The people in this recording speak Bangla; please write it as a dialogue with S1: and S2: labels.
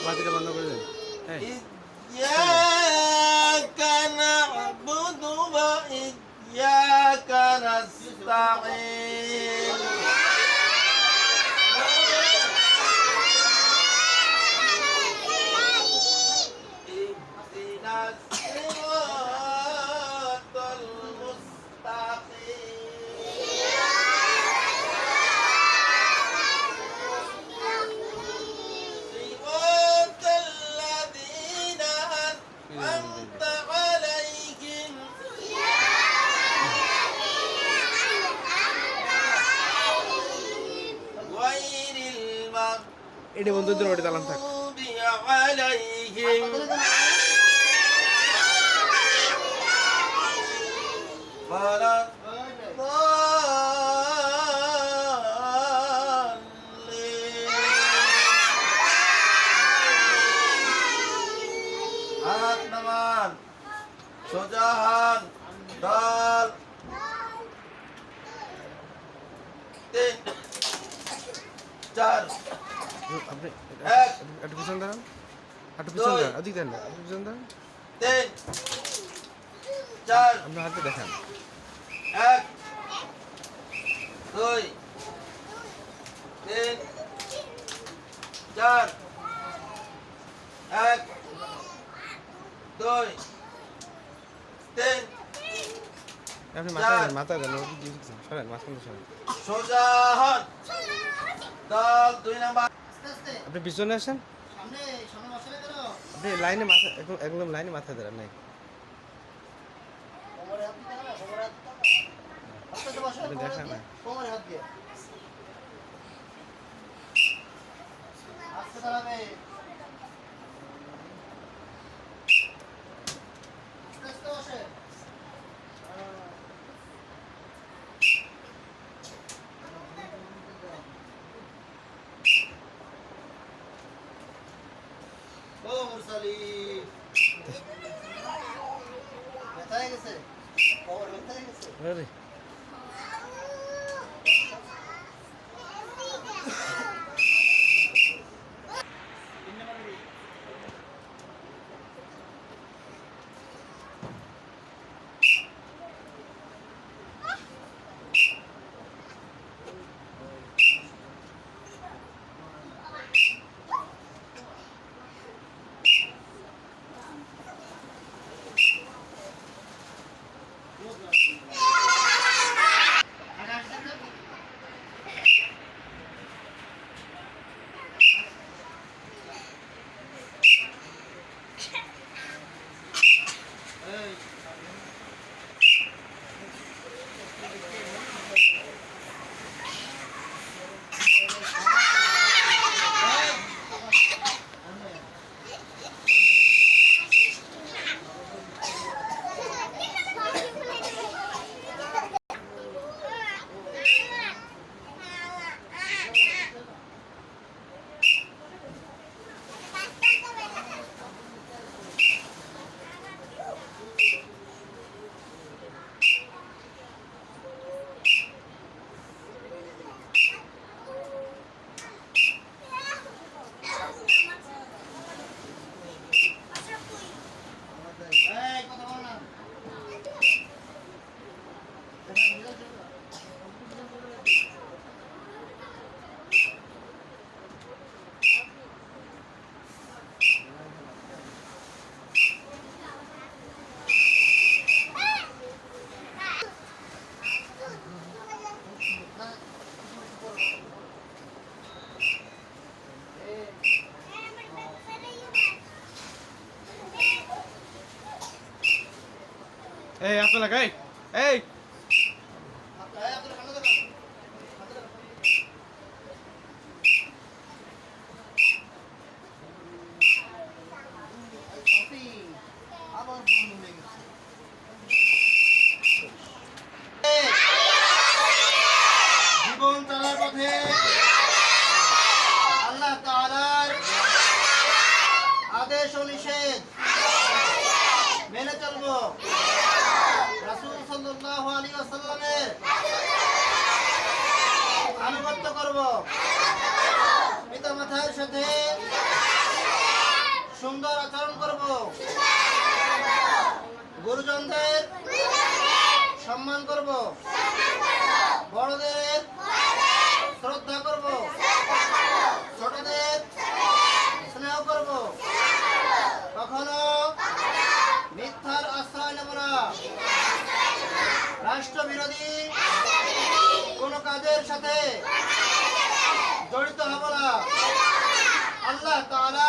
S1: বাতিটা বন্ধ করে দেন।
S2: ইয়্যাকা না'বুদু ওয়া ইয়্যাকা নাস্তাঈন ইহদিনাস সিরাতাল
S1: এটা বন্ধুদের ওটা দালাম থাক।
S2: হাত নামান, সোজা হাত, ডাল 3 4
S1: আপনি
S2: এক
S1: একটু পিছন দাঁড়ান, একটু পিছন দাঁড়ান, ওদিক দেন না, একটু পিছন দাঁড়ান।
S2: 3 4
S1: আপনার হাতে দেখান।
S2: 1 2 3 4 1 2 3
S1: আপনি মাথায় দেন, মাথায় দেন, সরেন, মাঝখানে সরেন।
S2: সোজা হাত, ডাল 2 নাম্বার।
S1: আপনি পিছনে আসেন,
S3: সামনে সামনে বসে কেন?
S1: আপনি লাইনে মাথা একদম লাইনে মাথায় দেন নাই।
S3: কোমরে হাত দিতে হবে, কোমরে হাত দিতে হবে। আস্তে বসে,
S1: আপনি দেখান না।
S3: কোমরে হাত দিয়ে। আস্তে দাঁড়াবে। আস্তে বসে। ও মুরসালি ব্যথা হয়ে গেছে, কোমর ব্যথা হয়ে গেছে।
S1: আরে এই আপনার লাগাই এই
S3: আপনার সামনে দেখান। আবার বন্ধ হয়ে গেছে। জীবন চলার পথে আল্লাহ তাআলার আদেশ ও নিষেধ মেনে চলবো। রাসূল সাল্লাল্লাহু আলাইহি ওয়াসাল্লামের আনুগত্য করব। পিতামাতার সাথে সুন্দর আচরণ করব। গুরুজনদের সম্মান করব। বড়দের শ্রদ্ধা করব। ছোটদের স্নেহ করব। কখনো মিথ্যার আশ্রয় নেব না। রাষ্ট্রবিরোধী কোন কাজের সাথে জড়িত হব না। আল্লাহ তাআলা